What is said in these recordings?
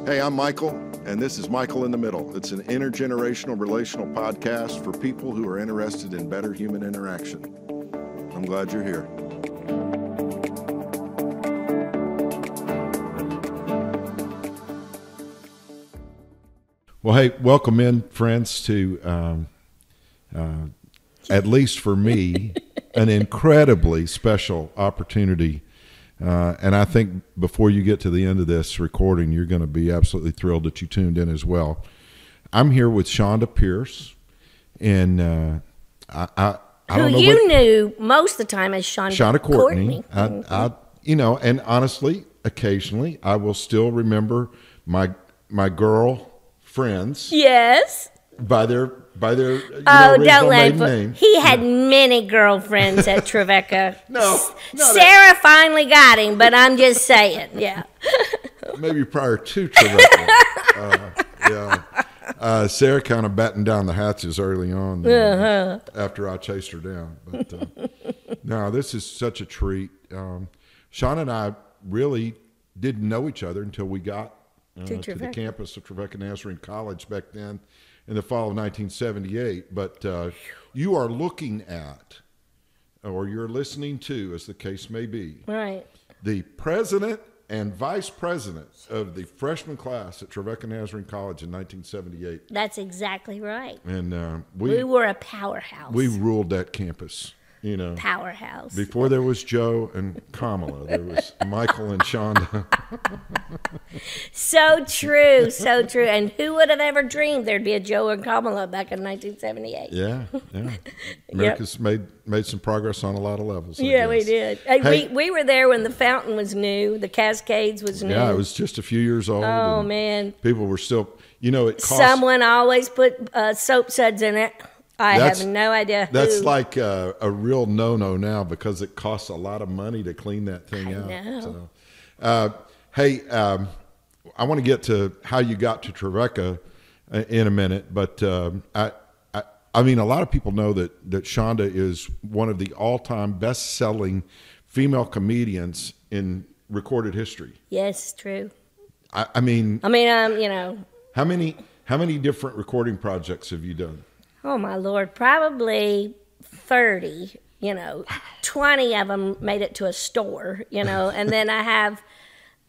Hey, I'm Michael, and this is Michael in the Middle. It's an intergenerational relational podcast for people who are interested in better human interaction. I'm glad you're here. Well, hey, welcome in, friends, to, at least for me, an incredibly special opportunity. And I think before you get to the end of this recording, you're going to be absolutely thrilled that you tuned in as well. I'm here with Chonda Pierce, and I don't know you knew most of the time as Chonda Courtney. And honestly, occasionally, I will still remember my girl friends. Yes. By their don't maiden name. He had many girlfriends at Trevecca. No, Sarah finally got him, but I'm just saying, yeah. Maybe prior to Trevecca. Sarah kind of battened down the hatches early on after I chased her down. But no, this is such a treat. Sean and I really didn't know each other until we got to the campus of Trevecca Nazarene College back then in the fall of 1978. But you are looking at, or you're listening to, as the case may be, right, the president and vice president of the freshman class at Trevecca Nazarene College in 1978. That's exactly right. And we were a powerhouse. We ruled that campus. Powerhouse. Before there was Joe and Kamala, there was Michael and Chonda. So true, so true. And who would have ever dreamed there'd be a Joe and Kamala back in 1978? Yeah. America's made some progress on a lot of levels. Yeah, we did. Hey, we were there when the fountain was new, the Cascades was new. Yeah, it was just a few years old. Oh, man. People were still, it cost. Someone always put soap suds in it. I have no idea who. That's like a real no-no now because it costs a lot of money to clean that thing out. I know. So, hey, I want to get to how you got to Trevecca in a minute, but I mean, a lot of people know that Chonda is one of the all-time best-selling female comedians in recorded history. Yes, true. I mean, How many different recording projects have you done? Oh, my Lord, probably 30, 20 of them made it to a store, and then I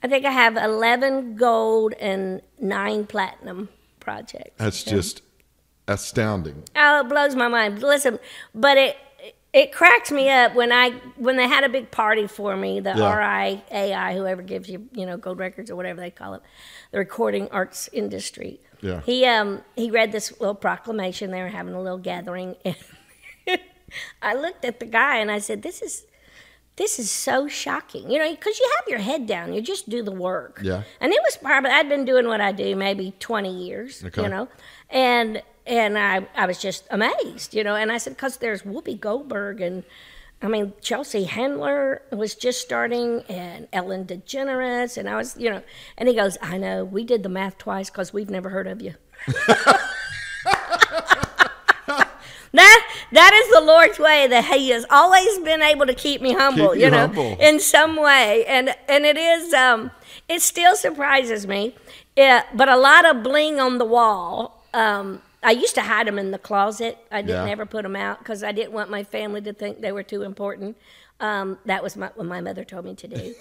think I have 11 gold and 9 platinum projects. That's just astounding. Oh, it blows my mind. Listen, but it cracks me up when they had a big party for me, the RIAI, whoever gives you, gold records or whatever they call it, the recording arts industry. Yeah. He read this little proclamation. They were having a little gathering, and I looked at the guy and I said, "This is so shocking." Because you have your head down, you just do the work. Yeah. And it was probably I'd been doing what I do maybe 20 years. Okay. And I was just amazed, And I said, because there's Whoopi Goldberg and. Chelsea Handler was just starting, and Ellen DeGeneres, and I was, and he goes, "I know, we did the math twice because we've never heard of you." That is the Lord's way, that He has always been able to keep me humble, in some way, and it is, it still surprises me, but a lot of bling on the wall. I used to hide them in the closet. I didn't ever put them out because I didn't want my family to think they were too important. That was what my mother told me to do.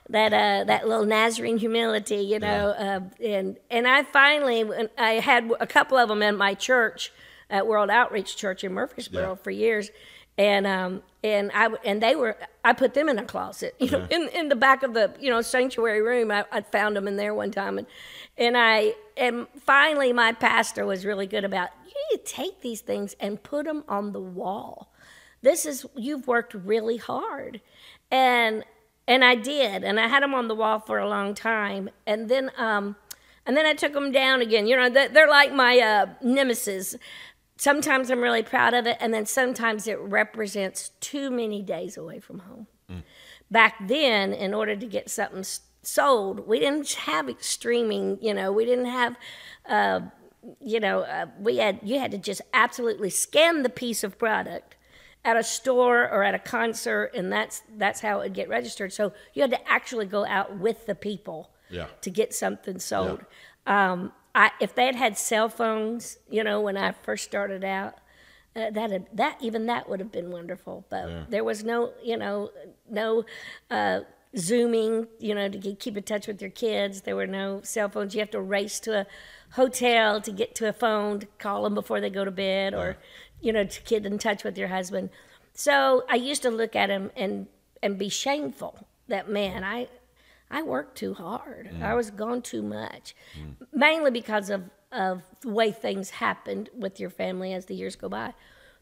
that little Nazarene humility, and I finally, I had a couple of them in my church at World Outreach Church in Murfreesboro for years, and I put them in a closet, in the back of the sanctuary room. I found them in there one time, and finally my pastor was really good about, you need to take these things and put them on the wall. You've worked really hard, and I did, and I had them on the wall for a long time, and then I took them down again. They're like my nemesis. Sometimes I'm really proud of it, and then sometimes it represents too many days away from home. Back then, in order to get something sold, we didn't have streaming, we didn't have, you had to just absolutely scan the piece of product at a store or at a concert, and that's how it would get registered. So you had to actually go out with the people to get something sold. If they had had cell phones, when I first started out, that would have been wonderful. But there was no Zooming, to keep in touch with your kids. There were no cell phones. You have to race to a hotel to get to a phone to call them before they go to bed, or to get in touch with your husband. So I used to look at him and be shameful that, man, I worked too hard. I was gone too much, mainly because of the way things happened with your family as the years go by.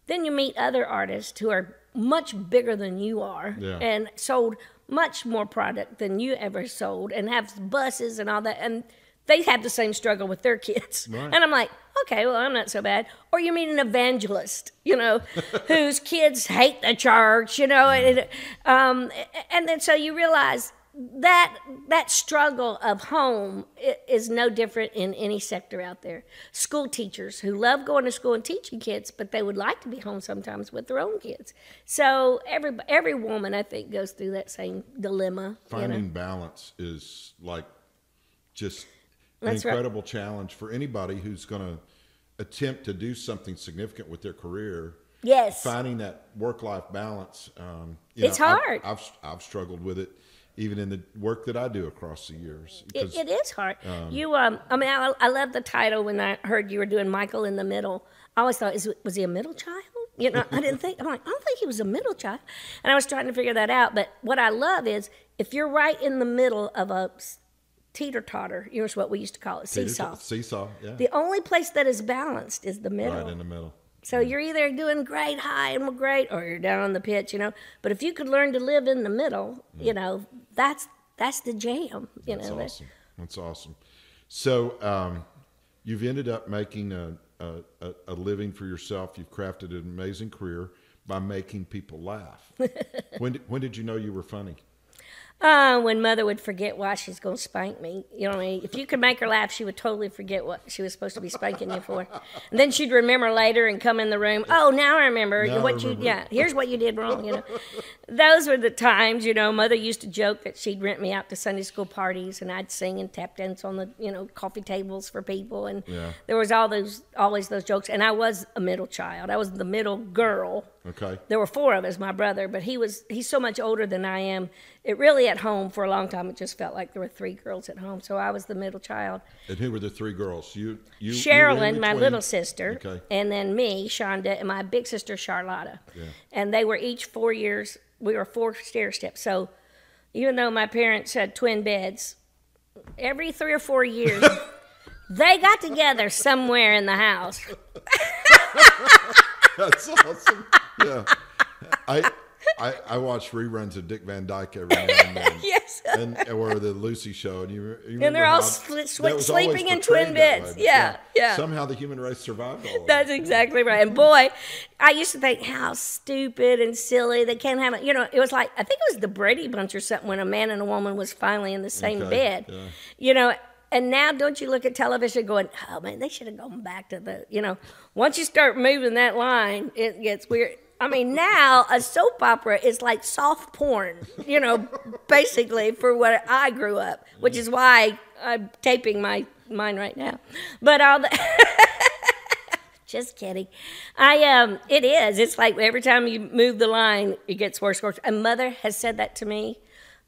Then you meet other artists who are much bigger than you are and sold much more product than you ever sold and have buses and all that. And they have the same struggle with their kids. Right. And I'm like, okay, well, I'm not so bad. Or you meet an evangelist, whose kids hate the church, and then so you realize that struggle of home is no different in any sector out there. School teachers who love going to school and teaching kids, but they would like to be home sometimes with their own kids. So every woman, I think, goes through that same dilemma. Finding balance is just an incredible challenge for anybody who's going to attempt to do something significant with their career. Yes. Finding that work-life balance. It's hard. I've struggled with it, even in the work that I do across the years. It is hard. I love the title when I heard you were doing Michael in the Middle. I always thought, was he a middle child? I don't think he was a middle child. And I was trying to figure that out. But what I love is, if you're right in the middle of a teeter-totter, here's what we used to call it, seesaw. Seesaw, yeah. The only place that is balanced is the middle. Right in the middle. So you're either doing great high and great, or you're down on the pitch, But if you could learn to live in the middle, that's the jam. That's awesome. That's awesome. So you've ended up making a living for yourself. You've crafted an amazing career by making people laugh. When did you know you were funny? When Mother would forget why she's going to spank me. If you could make her laugh, she would totally forget what she was supposed to be spanking you for. And then she'd remember later and come in the room. Oh, now I remember. Here's what you did wrong, Those were the times, Mother used to joke that she'd rent me out to Sunday school parties, and I'd sing and tap dance on the, coffee tables for people. And there was always those jokes. And I was a middle child. I was the middle girl. Okay. There were 4 of us, my brother, but he's so much older than I am. It really, at home, for a long time, it just felt like there were 3 girls at home. So I was the middle child. And who were the 3 girls? You Sherilyn, my little sister, okay. And then me, Chonda, and my big sister, Charlotta. Yeah. And they were each 4 years. We were 4 stair steps. So even though my parents had twin beds, every 3 or 4 years, they got together somewhere in the house. That's awesome. Yeah. I watch reruns of Dick Van Dyke every now and then. Yes. Or the Lucy Show. And and they're all sleeping in twin beds. Yeah. Somehow the human race survived all of That's exactly right. And boy, I used to think how stupid and silly they can't have it. It was like, I think it was the Brady Bunch or something, when a man and a woman was finally in the same bed. Yeah. And now, don't you look at television going, oh, man, they should have gone back to the, once you start moving that line, it gets weird. I mean, now a soap opera is like soft porn, basically, for what I grew up, which is why I'm taping mine right now. But all the... Just kidding. It is. It's like every time you move the line, it gets worse and worse. And Mother has said that to me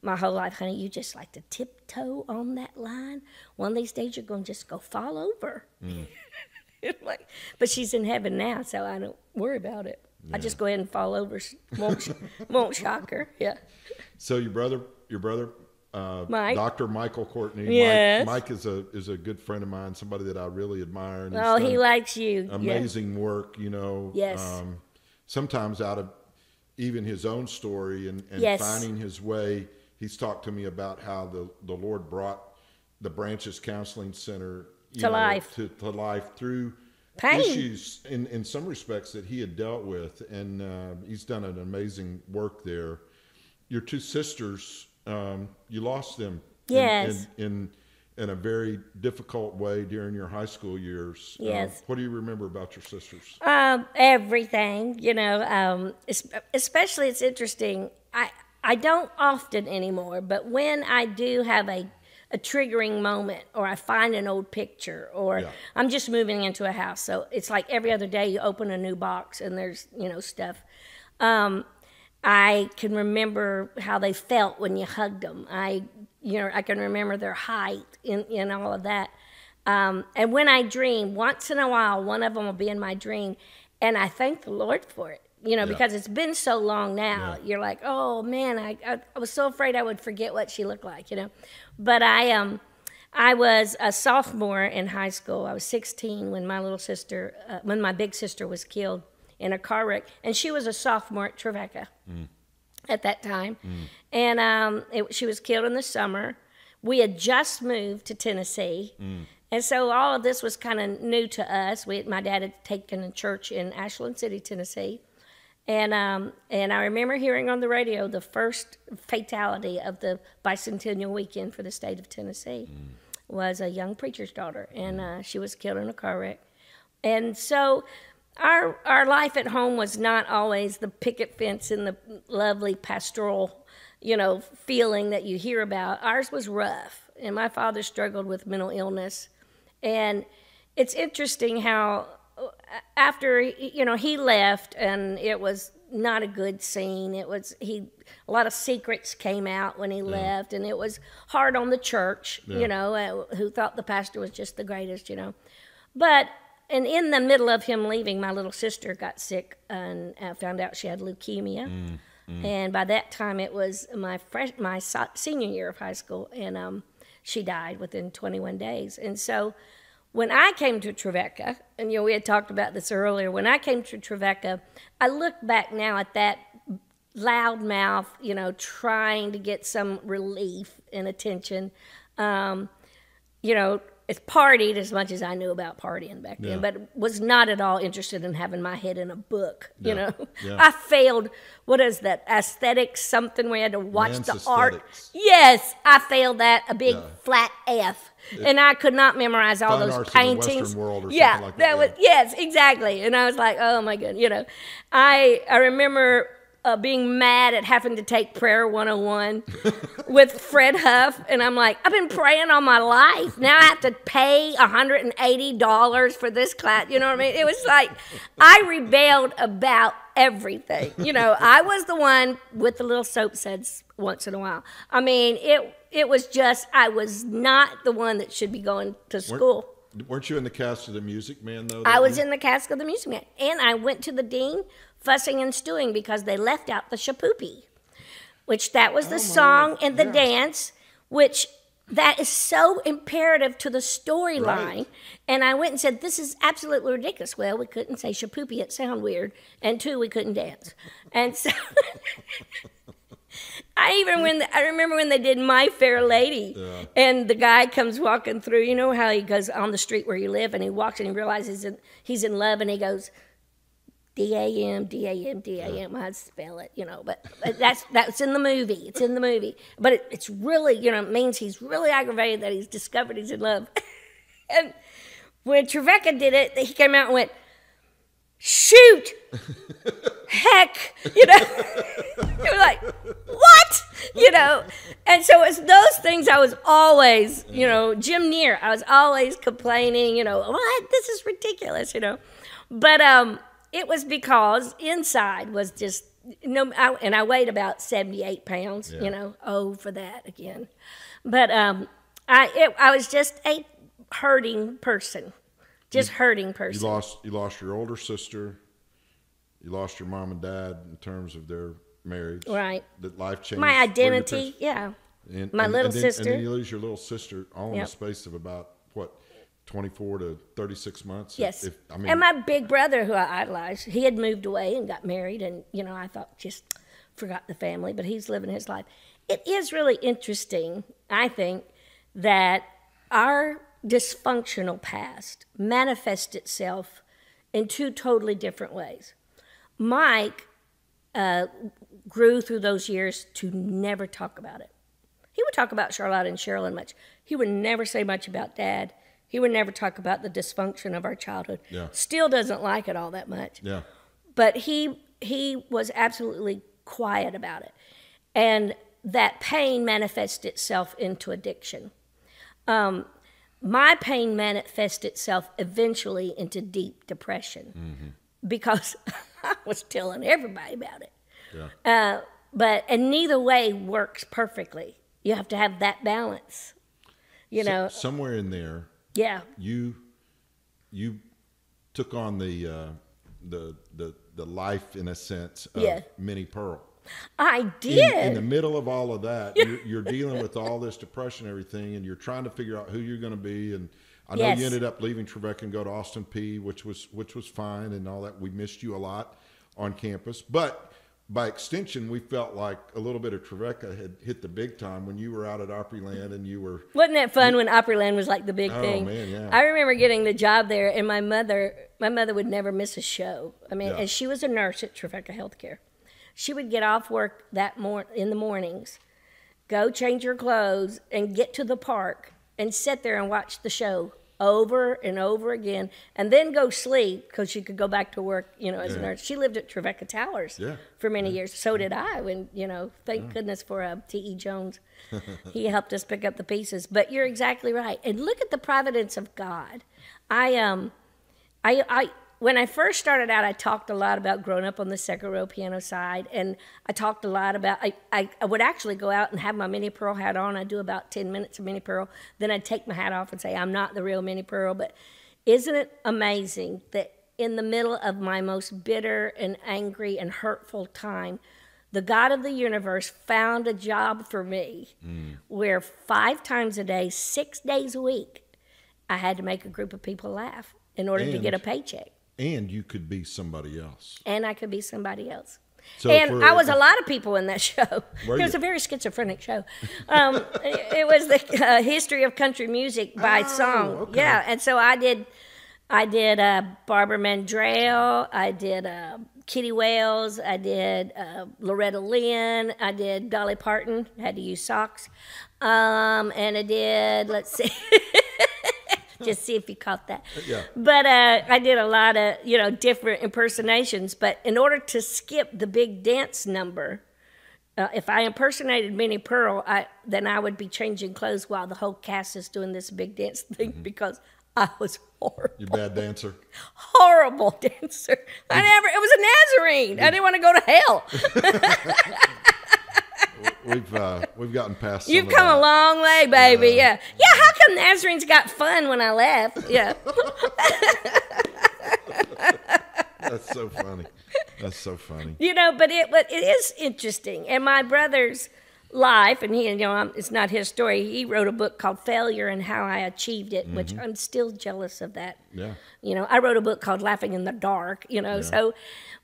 my whole life. Honey, you just like to tiptoe on that line. One of these days you're going to just go fall over. But she's in heaven now, so I don't worry about it. Yeah. I just go ahead and fall over. Won't shock her. Yeah. So your brother, Mike. Dr. Michael Courtney. Yes. Mike is a good friend of mine, somebody that I really admire. And he likes you. Amazing work, Yes. Sometimes out of even his own story and finding his way. He's talked to me about how the Lord brought the Branches Counseling Center to life through pain issues in some respects that he had dealt with, and he's done an amazing work there. Your 2 sisters, you lost them in a very difficult way during your high school years. Yes. What do you remember about your sisters? Everything, especially it's interesting. I don't often anymore, but when I do have a a triggering moment, or I find an old picture, or I'm just moving into a house. So it's like every other day you open a new box and there's, stuff. I can remember how they felt when you hugged them. I can remember their height in all of that. And when I dream, once in a while, one of them will be in my dream, and I thank the Lord for it. Because it's been so long now. You're like, oh man, I was so afraid I would forget what she looked like, But I was a sophomore in high school. I was 16 when when my big sister was killed in a car wreck, and she was a sophomore at Trevecca at that time. And she was killed in the summer. We had just moved to Tennessee. And so all of this was kind of new to us. My dad had taken a church in Ashland City, Tennessee. And I remember hearing on the radio the first fatality of the bicentennial weekend for the state of Tennessee was a young preacher's daughter, and she was killed in a car wreck. And so our life at home was not always the picket fence and the lovely pastoral, feeling that you hear about. Ours was rough, and my father struggled with mental illness. And it's interesting how after he left, and it was not a good scene. It was a lot of secrets came out when he left, and it was hard on the church, who thought the pastor was just the greatest, But in the middle of him leaving, my little sister got sick and found out she had leukemia, and by that time it was my senior year of high school, and she died within 21 days, and so. When I came to Trevecca, and we had talked about this earlier, when I came to Trevecca, I look back now at that loudmouth, trying to get some relief and attention. It's partied as much as I knew about partying back then, but was not at all interested in having my head in a book, I failed, what is that, aesthetics something where you had to watch the art. Yes, I failed that, a big flat F. And I could not memorize all those paintings. In the Western world or something like that. Was, yes, exactly. And I was like, oh my God, I remember being mad at having to take Prayer 101 with Fred Huff. And I'm like, I've been praying all my life. Now I have to pay $180 for this class. You know what I mean? It was like, I rebelled about everything. I was the one with the little soap suds once in a while. I mean, it was just, I was not the one that should be going to school. Weren't you in the cast of the Music Man, though? I was in the cast of the Music Man. And I went to the dean fussing and stewing because they left out the shapoopy, which that was the song and the dance, which that is so imperative to the storyline. Right. And I went and said, this is absolutely ridiculous. Well, we couldn't say shapoopy. It sounded weird. And two, we couldn't dance. And so... I remember when they did My Fair Lady, and the guy comes walking through. You know how he goes on the street where you live, and he walks and he realizes he's in love, and he goes, D-A-M, D-A-M, D-A-M. I'd spell it, but that's in the movie. It's in the movie. But it's really, it means he's really aggravated that he's discovered he's in love. And when Trevecca did it, he came out and went, shoot, heck, It was like, what? And so it's those things I was always, Jim Neer, I was always complaining, what? This is ridiculous, But it was because inside was just, and I weighed about 78 pounds, for that again. But I was just a hurting person. Hurting person. You lost your older sister. You lost your mom and dad in terms of their marriage. Right. That life changed. My identity, my little sister. And then you lose your little sister all in the space of about, 24 to 36 months? Yes. And my big brother, who I idolized, he had moved away and got married, and, I thought just forgot the family, but he's living his life. It is really interesting, I think, that our dysfunctional past manifests itself in two totally different ways. Mike grew through those years to never talk about it. He would talk about Charlotte and Sherilyn much. He would never say much about Dad. He would never talk about the dysfunction of our childhood. Yeah. Still doesn't like it all that much. Yeah. But he was absolutely quiet about it. And that pain manifests itself into addiction. My pain manifested itself eventually into deep depression because I was telling everybody about it. Yeah. And neither way works perfectly. You have to have that balance, you know. Somewhere in there, Yeah. you took on the life, in a sense, of Minnie Pearl. I did. In the middle of all of that, you're dealing with all this depression and everything, and you're trying to figure out who you're going to be. And I know you ended up leaving Trevecca and go to Austin P, which was fine and all that. We missed you a lot on campus, but by extension, we felt like a little bit of Trevecca had hit the big time when you were out at Opryland and you were. Wasn't that fun when Opryland was like the big thing? Oh man, yeah. I remember getting the job there, and my mother would never miss a show. I mean, and she was a nurse at Trevecca Healthcare. She would get off work in the mornings, go change her clothes, and get to the park and sit there and watch the show over and over again, and then go sleep because she could go back to work, as a nurse. She lived at Trevecca Towers for many years. So did I when, thank goodness for T.E. Jones. He helped us pick up the pieces. But you're exactly right. And look at the providence of God. When I first started out, I talked a lot about growing up on the second row piano side, and I talked a lot about, I would actually go out and have my Minnie Pearl hat on. I'd do about 10 minutes of Minnie Pearl. Then I'd take my hat off and say, I'm not the real Minnie Pearl. But isn't it amazing that in the middle of my most bitter and angry and hurtful time, the God of the universe found a job for me where 5 times a day, 6 days a week, I had to make a group of people laugh in order to get a paycheck. And you could be somebody else. And I could be somebody else. So I was a lot of people in that show. It was a very schizophrenic show. It was the history of country music by song. Okay. Yeah, and so I did Barbara Mandrell. I did Kitty Wales. I did Loretta Lynn. I did Dolly Parton. Had to use socks. And I did, let's see. Just see if you caught that. Yeah. But I did a lot of, different impersonations. But in order to skip the big dance number, if I impersonated Minnie Pearl, then I would be changing clothes while the whole cast is doing this big dance thing because I was horrible. You bad dancer? Horrible dancer. It was a Nazarene. I didn't want to go to hell. We've gotten past. You've come a long way, baby. Yeah. How come Nazarenes got fun when I left? Yeah. That's so funny. But it is interesting. And my brother's life, and he, it's not his story. He wrote a book called Failure and How I Achieved It, which I'm still jealous of that. Yeah. I wrote a book called Laughing in the Dark. So,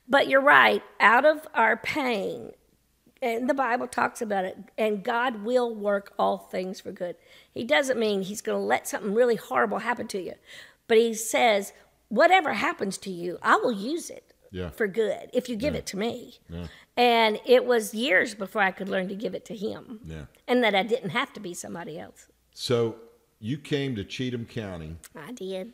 but you're right. Out of our pain. And the Bible talks about it, and God will work all things for good. He doesn't mean he's going to let something really horrible happen to you, but he says, whatever happens to you, I will use it for good if you give it to me. Yeah. And it was years before I could learn to give it to him, and that I didn't have to be somebody else. So you came to Cheatham County. I did.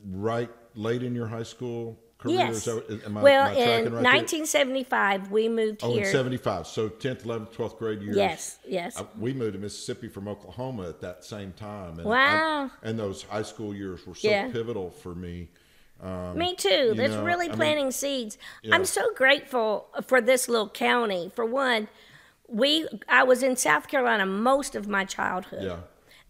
Right late in your high school career? Yes. Am I in right 1975, we moved here. Oh, in 75. So 10th, 11th, 12th grade years. Yes. We moved to Mississippi from Oklahoma at that same time. And wow. And those high school years were so pivotal for me. Me too. That's really planting seeds. Yeah. I'm so grateful for this little county. For one, I was in South Carolina most of my childhood. Yeah.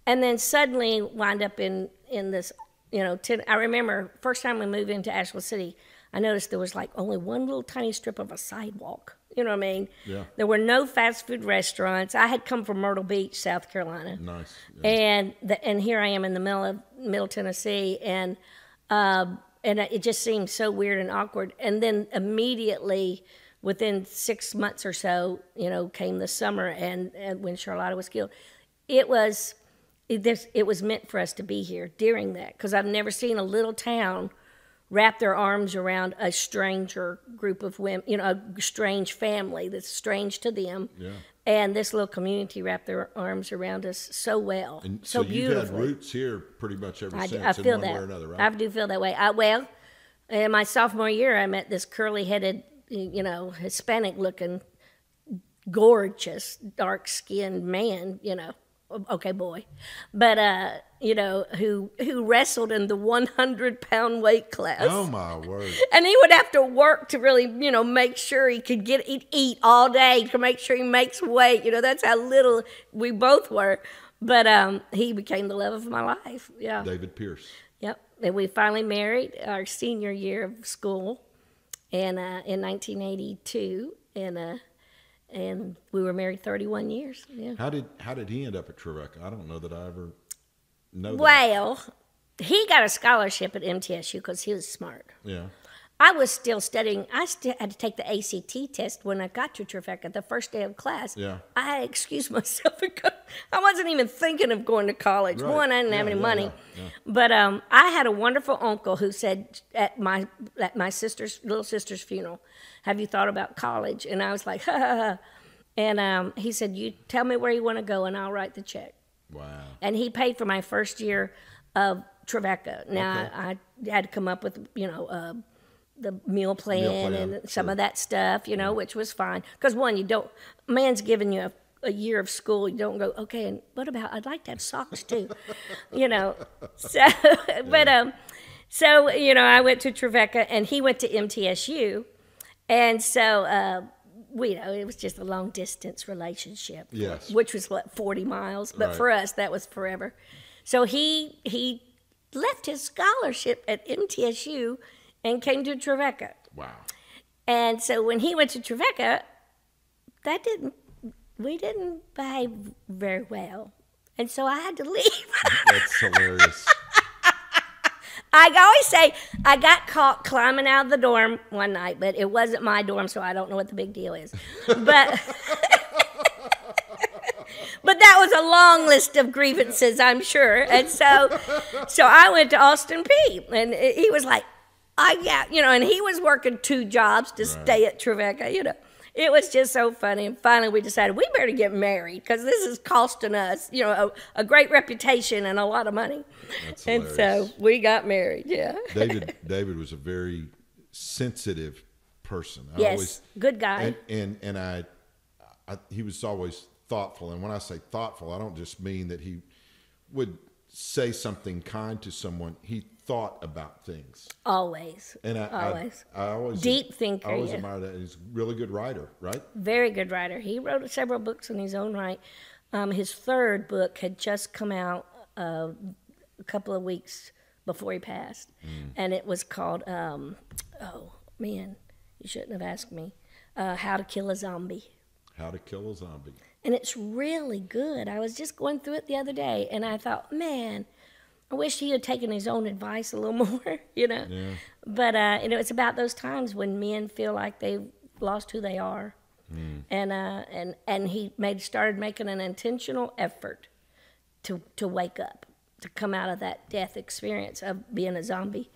And then suddenly wind up in this, I remember first time we moved into Asheville City, I noticed there was like only one little tiny strip of a sidewalk. You know what I mean? Yeah. There were no fast food restaurants. I had come from Myrtle Beach, South Carolina. Nice. Yeah. And here I am in the middle of Middle Tennessee, and it just seemed so weird and awkward. And then immediately, within 6 months or so, came the summer, and when Charlotta was killed, it was meant for us to be here during that, because I've never seen a little town wrap their arms around a stranger group of women, a strange family that's strange to them. Yeah. And this little community wrapped their arms around us so well, and so beautifully. You've had roots here pretty much ever since, I feel in one that. way or another, right? I do feel that way. In my sophomore year, I met this curly-headed, Hispanic-looking, gorgeous, dark-skinned man, okay, boy, but who wrestled in the 100-pound weight class. Oh my word! And he would have to work to really, make sure he could eat all day to make sure he makes weight. That's how little we both were. But he became the love of my life. Yeah, David Pierce. Yep, and we finally married our senior year of school, and in 1982, and we were married 31 years. Yeah. How did he end up at Trevecca? I don't know that I ever know that. Well, he got a scholarship at MTSU because he was smart. Yeah. I was still studying. I still had to take the ACT test when I got to Trevecca the first day of class. Yeah. I had to excuse myself because I wasn't even thinking of going to college. Right. One, I didn't have any money. Yeah. But I had a wonderful uncle who said at my little sister's funeral, "Have you thought about college?" And I was like, ha, ha, ha. And he said, "You tell me where you want to go and I'll write the check." Wow. And he paid for my first year of Trevecca. Now, I had to come up with, the meal plan and some of that stuff, which was fine. Because one, man's giving you a year of school, you don't go, okay, and what about, I'd like to have socks too, So, but, I went to Trevecca and he went to MTSU. And so, it was just a long distance relationship. Yes. Which was 40 miles. But for us, that was forever. So he left his scholarship at MTSU and came to Trevecca. Wow. And so when he went to Trevecca, we didn't behave very well. And so I had to leave. That's hilarious. I always say I got caught climbing out of the dorm one night, but it wasn't my dorm, so I don't know what the big deal is. But but that was a long list of grievances, I'm sure. And so I went to Austin Peay, and he was like, and he was working 2 jobs to stay at Trevecca, It was just so funny. And finally we decided we better get married because this is costing us, a great reputation and a lot of money. That's hilarious. And so we got married, yeah. David was a very sensitive person. Good guy. And I he was always thoughtful. And when I say thoughtful, I don't just mean that he would say something kind to someone. He thought about things. Always. And I always deep thinker. I always admire that. He's a really good writer, right? Very good writer. He wrote several books in his own right. His 3rd book had just come out a couple of weeks before he passed, and it was called oh man, you shouldn't have asked me. How to Kill a Zombie. How to Kill a Zombie. And it's really good. I was just going through it the other day, and I thought, man, I wish he had taken his own advice a little more, Yeah. But it's about those times when men feel like they've lost who they are, and he started making an intentional effort to wake up, to come out of that death experience of being a zombie,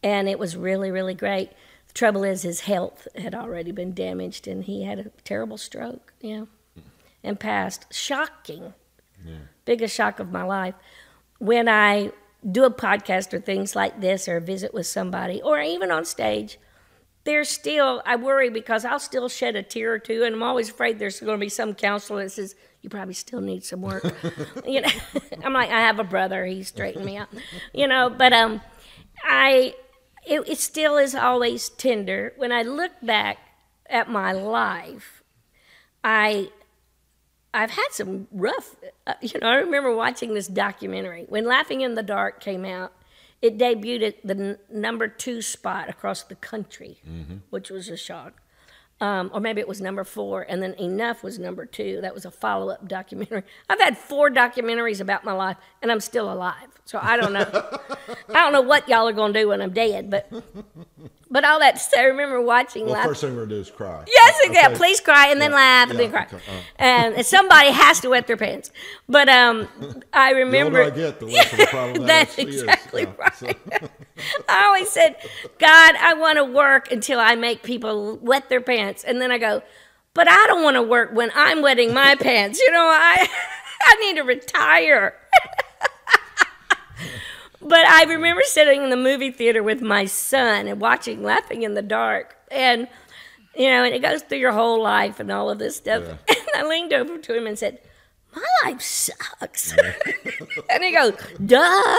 and it was really, really great. The trouble is, his health had already been damaged, and he had a terrible stroke, and passed. Shocking, biggest shock of my life. When I do a podcast or things like this or visit with somebody or even on stage, I worry because I'll still shed a tear or two, and I'm always afraid there's going to be some counselor that says, you probably still need some work. I'm like, I have a brother, he straightened me out. But it still is always tender. When I look back at my life, I've had some rough, I remember watching this documentary. When Laughing in the Dark came out, it debuted at the number 2 spot across the country, which was a shock. Or maybe it was number 4, and then Enough was number 2. That was a follow-up documentary. I've had 4 documentaries about my life, and I'm still alive. So I don't know. I don't know what y'all are going to do when I'm dead, but all that to say, I remember watching. Well, first thing we're going to do is cry. Yes, okay. Please cry and then laugh and then cry. Okay. And somebody has to wet their pants. But I remember. The older I get, the less of a problem that's exactly right. So. I always said, God, I want to work until I make people wet their pants. And then I go, but I don't want to work when I'm wetting my pants. I need to retire. But I remember sitting in the movie theater with my son and watching Laughing in the Dark. And, and it goes through your whole life and all of this stuff. Yeah. And I leaned over to him and said, my life sucks. And he goes, duh.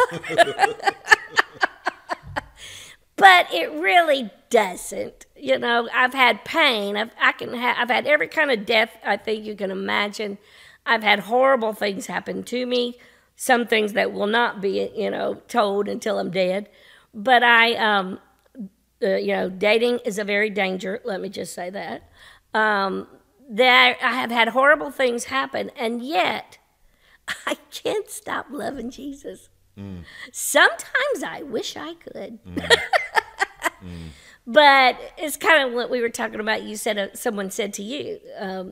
But it really doesn't. You know, I've had pain. I've had every kind of death I think you can imagine. I've had horrible things happen to me. Some things that will not be, you know, told until I'm dead. But you know, dating is a very danger. Let me just say that. That I have had horrible things happen, and yet I can't stop loving Jesus. Sometimes I wish I could. But it's kind of what we were talking about. You said someone said to you,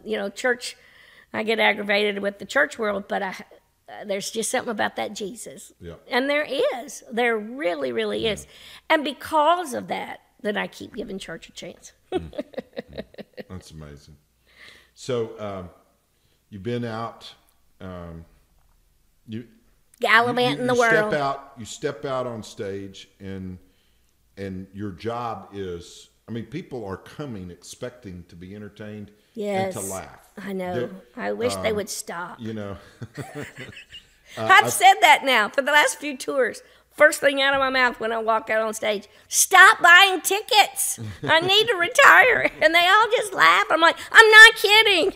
you know, church. I get aggravated with the church world, but there's just something about that Jesus. Yeah. And there really, really is. And because of that, then I keep giving church a chance. That's amazing. So you've been out. Gallivanting the world. You step out on stage, and your job is, I mean, people are coming expecting to be entertained and to laugh. I know. I wish they would stop. You know. I've said that now for the last few tours. First thing out of my mouth when I walk out on stage, stop buying tickets. I need to retire. And they all just laugh. I'm like, I'm not kidding.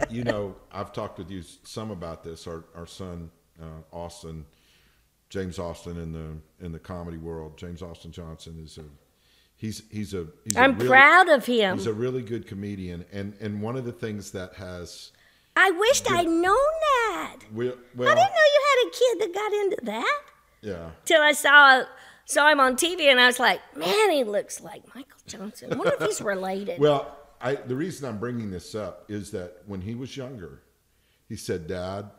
You know, I've talked with you some about this. Our son, Austin, James Austin in the comedy world, James Austin Johnson I'm proud of him. He's a really good comedian, and one of the things that has. I wished I'd known that. Well, I didn't know you had a kid that got into that. Yeah. Till I saw him on TV, and I was like, man, he looks like Michael Johnson. I wonder if he's related. Well, the reason I'm bringing this up is that when he was younger, he said, Dad,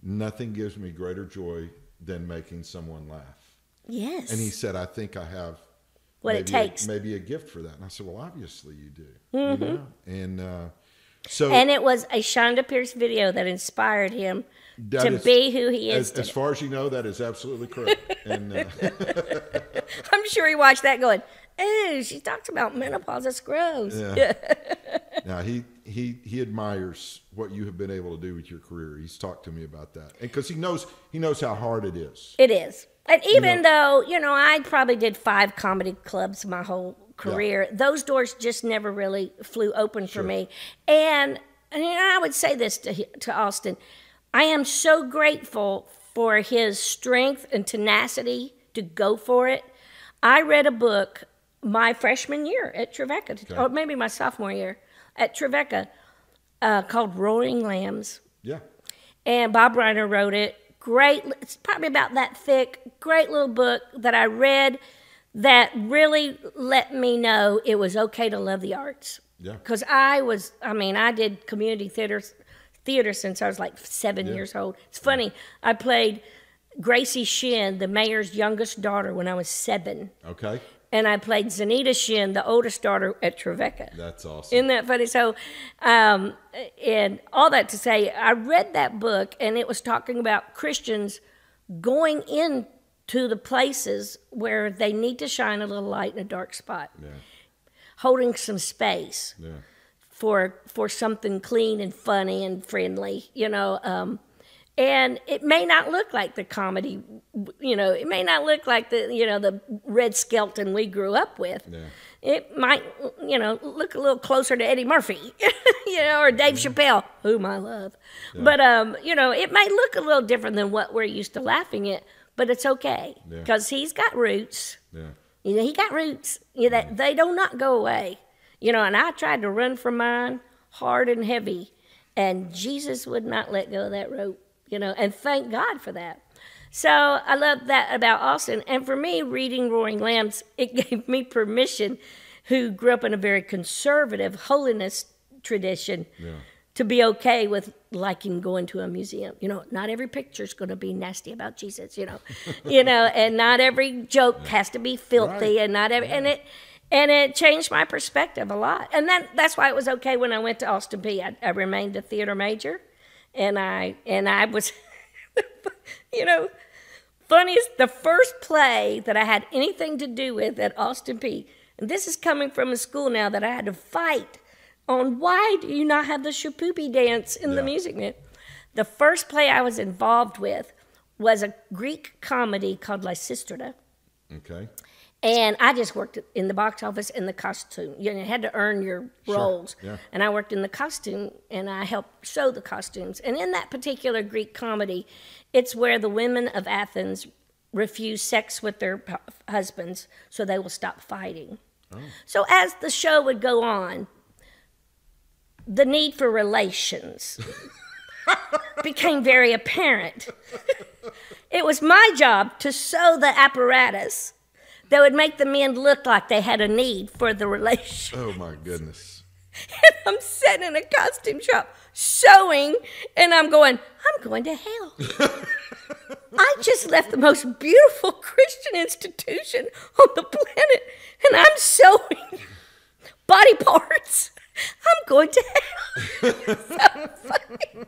nothing gives me greater joy than making someone laugh. Yes. And he said, I think I have what it takes. Maybe a gift for that. And I said, well, obviously you do. Mm-hmm. You know? And and it was a Chonda Pierce video that inspired him to be who he is today. As far as you know, that is absolutely correct. And I'm sure he watched that going, oh, she talks about menopause. That's gross. Yeah. Now, he admires what you have been able to do with your career. He's talked to me about that. And because he knows how hard it is. It is. And even though, you know, I probably did 5 comedy clubs my whole career, those doors just never really flew open for me. And you know, I would say this to Austin. I am so grateful for his strength and tenacity to go for it. I read a book my freshman year at Trevecca, or maybe my sophomore year at Trevecca, called Roaring Lambs. Yeah. And Bob Reiner wrote it. Great, it's probably about that thick, great little book that I read that really let me know it was okay to love the arts. Yeah. Because I did community theater since I was like 7 years old. It's funny, I played Gracie Shin, the mayor's youngest daughter, when I was 7. Okay. And I played Zanita Shin, the oldest daughter, at Trevecca. That's awesome. Isn't that funny? So, and all that to say, I read that book, and it was talking about Christians going into the places where they need to shine a little light in a dark spot. Yeah. Holding some space for something clean and funny and friendly, you know. And it may not look like the comedy, you know, it may not look like the red skeleton we grew up with. Yeah. It might, you know, look a little closer to Eddie Murphy, you know, or Dave Chappelle, whom I love. Yeah. But, you know, it may look a little different than what we're used to laughing at, but it's okay because he's got roots. Yeah. You know, he got roots that they do not go away. You know, and I tried to run from mine hard and heavy, and Jesus would not let go of that rope. You know, and thank God for that. So I love that about Austin. And for me, reading Roaring Lambs, it gave me permission, who grew up in a very conservative holiness tradition, to be okay with liking going to a museum. You know, not every picture's going to be nasty about Jesus, you know. And not every joke has to be filthy, and not every and it changed my perspective a lot. And that's why it was okay when I went to Austin Peay. I remained a theater major. And I was, you know, funniest, the first play that I had anything to do with at Austin Peay, and this is coming from a school now that I had to fight on, why do you not have the shapoopy dance in the Music Man? The first play I was involved with was a Greek comedy called Lysistrata. Okay. And I just worked in the box office in the costume. You had to earn your roles. Sure. Yeah. And I worked in the costume, and I helped sew the costumes. And in that particular Greek comedy, it's where the women of Athens refuse sex with their husbands so they will stop fighting. Oh. So as the show would go on, the need for relations became very apparent. It was my job to sew the apparatus that would make the men look like they had a need for the relation. Oh, my goodness. And I'm sitting in a costume shop sewing, and I'm going to hell. I just left the most beautiful Christian institution on the planet, and I'm sewing body parts. I'm going to hell. It's so funny.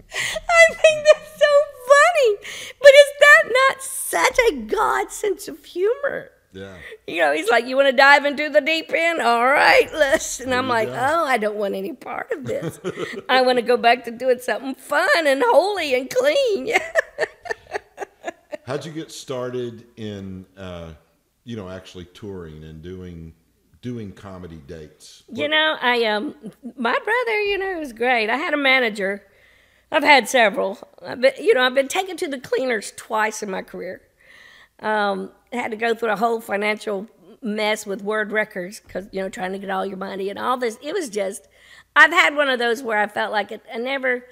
I think that's so funny. But is that not such a God sense of humor? Yeah. He's like, you want to dive into the deep end? All right, let's. And I'm like, oh, I don't want any part of this. I want to go back to doing something fun and holy and clean. How'd you get started in, actually touring and doing comedy dates? My brother, was great. I had a manager. I've had several. I've been taken to the cleaners twice in my career. I had to go through a whole financial mess with Word Records because, trying to get all your money and all this. It was just, I've had one of those where I felt like I never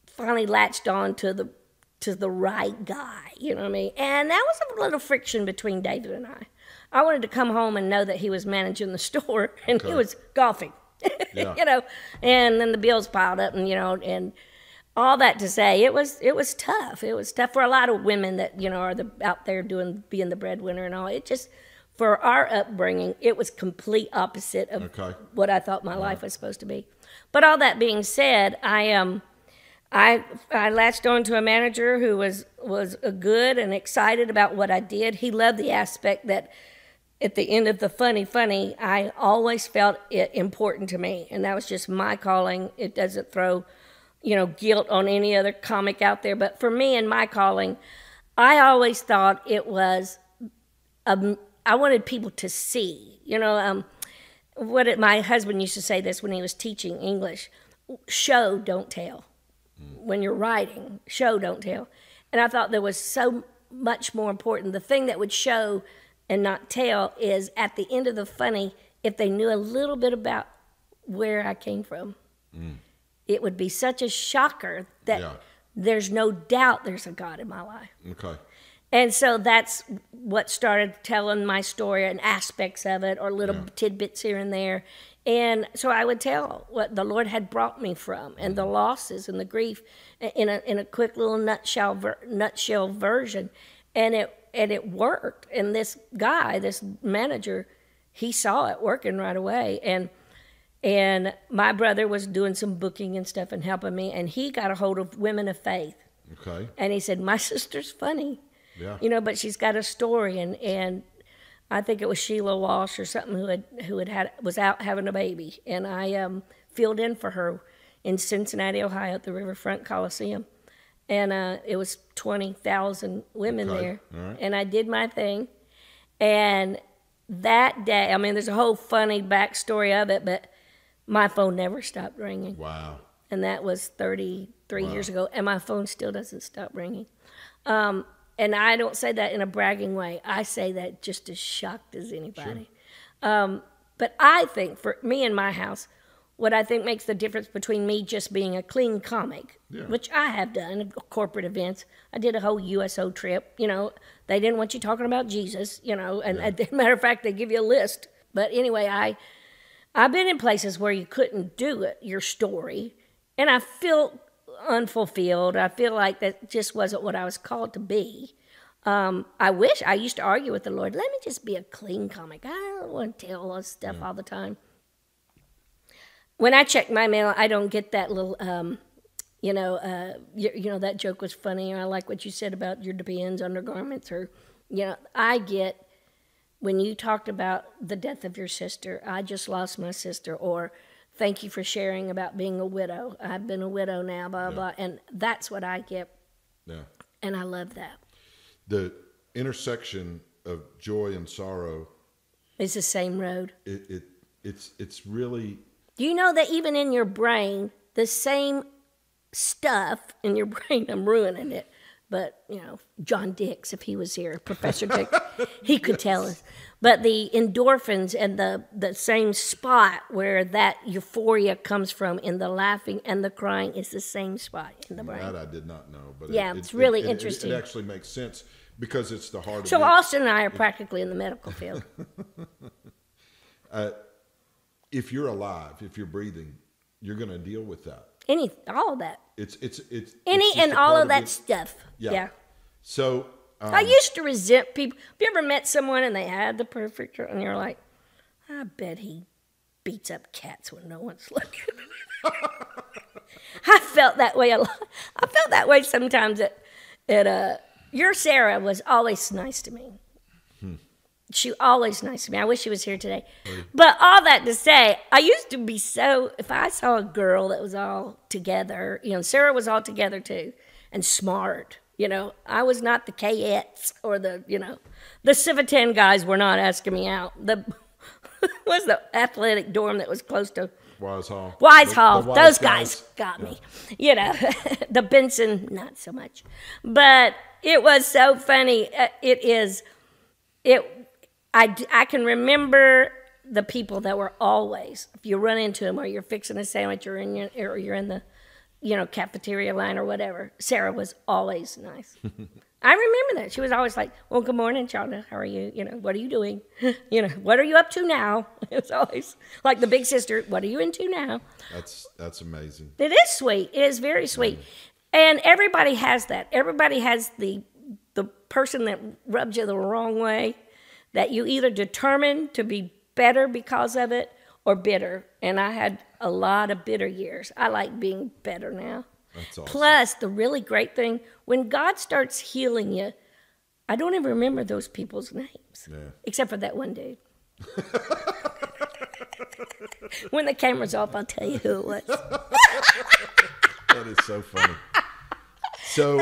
finally latched on to the right guy, you know what I mean? And that was a little friction between David and I. I wanted to come home and know that he was managing the store and he was golfing, Yeah. and then the bills piled up and all that to say, it was tough. It was tough for a lot of women that, are out there being the breadwinner and all. It just, for our upbringing, it was complete opposite of what I thought my life was supposed to be. But all that being said, I latched on to a manager who was good and excited about what I did. He loved the aspect that at the end of the funny, I always felt it important to me. And that was just my calling. It doesn't throw guilt on any other comic out there. But for me and my calling, I always thought it was, I wanted people to see, my husband used to say this when he was teaching English, show, don't tell. When you're writing, show, don't tell. And I thought there was so much more important. The thing that would show and not tell is at the end of the funny, if they knew a little bit about where I came from. It would be such a shocker that there's no doubt there's a God in my life. Okay. And so that's what started telling my story and aspects of it or little tidbits here and there. And so I would tell what the Lord had brought me from and the losses and the grief in a quick little nutshell version. And it worked. And this guy, this manager, he saw it working right away. And my brother was doing some booking and stuff and helping me, and he got a hold of Women of Faith. Okay. And he said, my sister's funny. Yeah. But she's got a story, and I think it was Sheila Walsh or something who was out having a baby, and I filled in for her in Cincinnati, Ohio, at the Riverfront Coliseum, and it was 20,000 women there, right. And I did my thing, and that day, there's a whole funny backstory of it, but my phone never stopped ringing. Wow. And that was 33 years ago, and my phone still doesn't stop ringing. And I don't say that in a bragging way. I say that just as shocked as anybody. Sure. But I think for me in my house, what I think makes the difference between me just being a clean comic, which I have done at corporate events. I did a whole USO trip. They didn't want you talking about Jesus, and as a matter of fact, they give you a list. But anyway, I've been in places where you couldn't do it, your story, and I feel unfulfilled. I feel like that just wasn't what I was called to be. I used to argue with the Lord, let me just be a clean comic. I don't want to tell all this stuff all the time. When I check my mail, I don't get that little, that joke was funny, or I like what you said about your Depends undergarments, or, I get, when you talked about the death of your sister, I just lost my sister, or thank you for sharing about being a widow. I've been a widow now, blah, blah. And that's what I get. Yeah. And I love that. The intersection of joy and sorrow is the same road. It's really... Do you know that even in your brain, the same stuff in your brain, I'm ruining it, but, John Dix, if he was here, Professor Dix, he could tell us. But the endorphins and the same spot where that euphoria comes from in the laughing and the crying is the same spot in the brain. That I did not know. But it's really interesting. It actually makes sense because it's the heart of it. So Austin and I are practically in the medical field. If you're alive, if you're breathing, you're going to deal with that. All of that. It's and all of that stuff. Yeah. So I used to resent people. Have you ever met someone and they had the perfect, and you're like, I bet he beats up cats when no one's looking. I felt that way a lot. I felt that way sometimes your Sarah was always nice to me. She always nice to me. I wish she was here today. But all that to say, I used to be if I saw a girl that was all together, Sarah was all together too, and smart. I was not the K-ettes or the Civitan guys were not asking me out. Was the athletic dorm that was close to Wise Hall. Those guys got me. The Benson, not so much. But it was so funny. I can remember the people that were always, if you run into them or you're fixing a sandwich or you're in the, cafeteria line or whatever, Sarah was always nice. I remember that. She was always like, well, good morning, Chonda. How are you? What are you doing? What are you up to now? It was always like the big sister, what are you into now? That's amazing. It is sweet. It is very sweet. And everybody has that. Everybody has the person that rubs you the wrong way, that you either determine to be better because of it or bitter. And I had a lot of bitter years. I like being better now. That's awesome. Plus, the really great thing, when God starts healing you, I don't even remember those people's names. Yeah. Except for that one dude. When the camera's off, I'll tell you who it was. That is so funny. So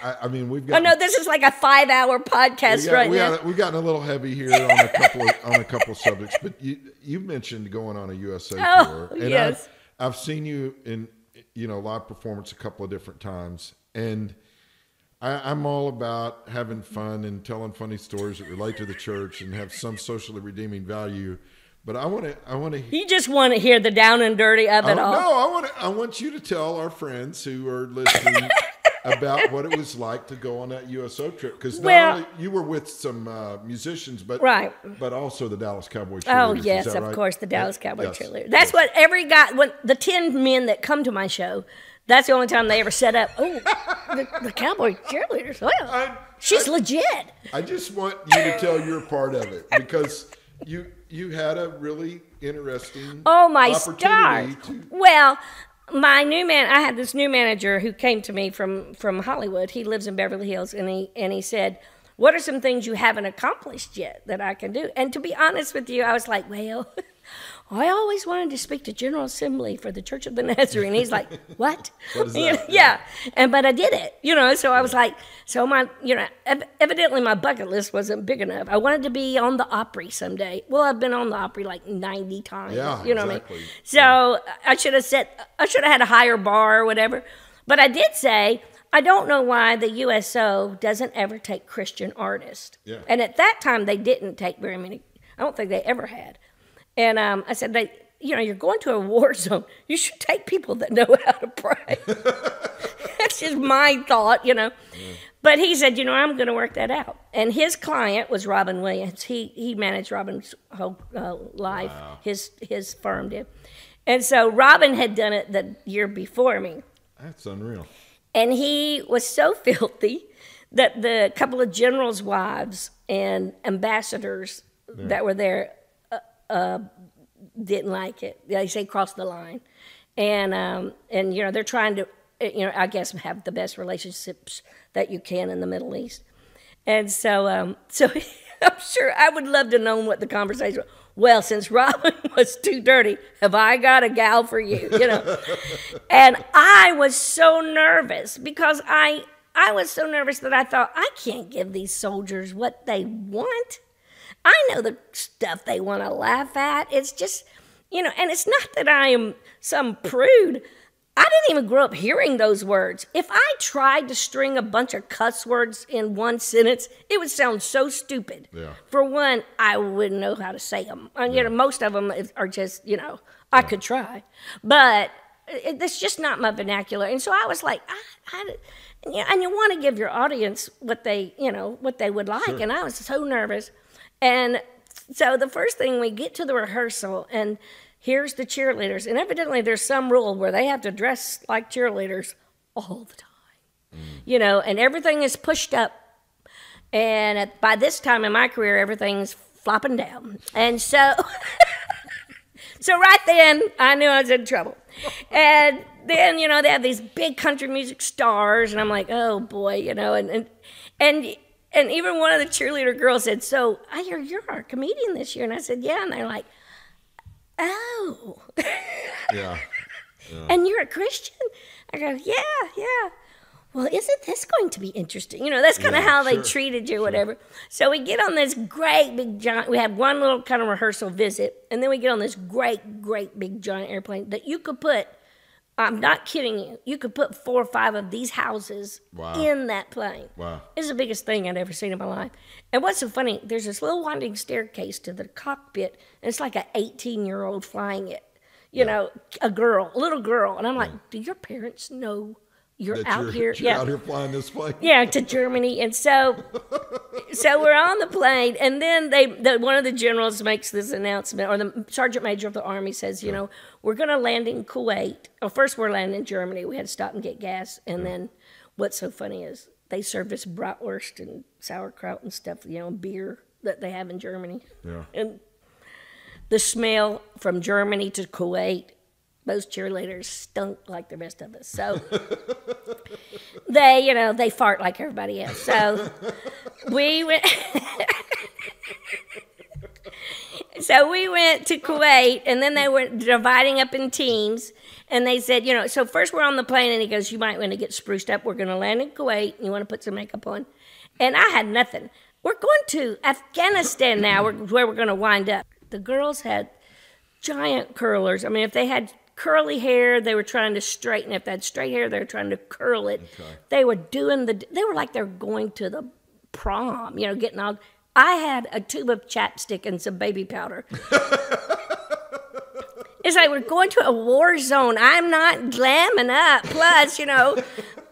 I mean, we've got. Oh no, this is like a 5-hour podcast now. We've gotten a little heavy here on a couple subjects, but you mentioned going on a USA tour, and yes. I've seen you in live performance a couple of different times, and I'm all about having fun and telling funny stories that relate to the church and have some socially redeeming value. But I want to. You just want to hear the down and dirty of it all. No, I want you to tell our friends who are listening about what it was like to go on that USO trip, because not only you were with some musicians, but also the Dallas Cowboy cheerleaders. Oh yes, of course, the Dallas Cowboy cheerleaders. That's what every guy. When the 10 men that come to my show, that's the only time they ever set up. Oh, the Cowboy cheerleaders. Well, she's legit. I just want you to tell your part of it, because you had a really interesting opportunity to. Well, I had this new manager who came to me from Hollywood. He lives in Beverly Hills, and he said, what are some things you haven't accomplished yet that I can do? And to be honest with you, I was like, well, I always wanted to speak to General Assembly for the Church of the Nazarene. He's like, what? What is that? Yeah. But I did it, so I was like, evidently my bucket list wasn't big enough. I wanted to be on the Opry someday. Well, I've been on the Opry like 90 times. Yeah, you know exactly. What I mean? So I should have had a higher bar or whatever. But I did say, I don't know why the USO doesn't ever take Christian artists. Yeah. And at that time, they didn't take very many. I don't think they ever had. And I said, you're going to a war zone. You should take people that know how to pray. That's just my thought, Yeah. But he said, I'm going to work that out. And his client was Robin Williams. He managed Robin's whole life. Wow. His firm did. And so Robin had done it the year before me. That's unreal. And he was so filthy that the couple of generals' wives and ambassadors that were there didn't like it. They say crossed the line. And they're trying to, I guess, have the best relationships that you can in the Middle East. And so I'm sure I would love to know what the conversation was. Well, since Robin was too dirty, have I got a gal for you? And I was so nervous because I was so nervous that I thought, I can't give these soldiers what they want. I know the stuff they want to laugh at. It's just, and it's not that I am some prude. I didn't even grow up hearing those words. If I tried to string a bunch of cuss words in one sentence, it would sound so stupid. Yeah. For one, I wouldn't know how to say them. Most of them are just, I could try. But that's just not my vernacular. And so I was like, and you want to give your audience what they would like. Sure. And I was so nervous. And so the first thing, we get to the rehearsal, and here's the cheerleaders. And evidently there's some rule where they have to dress like cheerleaders all the time. And everything is pushed up. And by this time in my career, everything's flopping down. And so, so right then, I knew I was in trouble. And then, they have these big country music stars, and I'm like, oh boy, and even one of the cheerleader girls said, so I hear you're our comedian this year. And I said, yeah. And they're like, oh. Yeah. And you're a Christian? I go, yeah. Well, isn't this going to be interesting? That's kind of how they treated you, whatever. So we get on this great big giant, we have one little kind of rehearsal visit, and then we get on this great big giant airplane that you could put, I'm not kidding you could put 4 or 5 of these houses in that plane. Wow. It's the biggest thing I'd ever seen in my life. And what's so funny, there's this little winding staircase to the cockpit, and it's like an 18-year-old flying it. A little girl. And I'm like, do your parents know you're out here flying this plane? Yeah, to Germany. And so we're on the plane, and then one of the generals makes this announcement, or the sergeant major of the Army says, we're going to land in Kuwait. Well, first we're landing in Germany. We had to stop and get gas. And then what's so funny is they served us bratwurst and sauerkraut and stuff, beer that they have in Germany. Yeah. And the smell from Germany to Kuwait, those cheerleaders stunk like the rest of us. So they fart like everybody else. So we went to Kuwait, and then they were dividing up in teams, and they said, so first we're on the plane, and he goes, you might want to get spruced up. We're going to land in Kuwait, and you want to put some makeup on. And I had nothing. We're going to Afghanistan now, where we're going to wind up. The girls had giant curlers. I mean, if they had curly hair, they were trying to straighten it. If they had straight hair, they were trying to curl it. Okay. They were like they were going to the prom, getting all. I had a tube of chapstick and some baby powder. It's like we're going to a war zone. I'm not glamming up. Plus,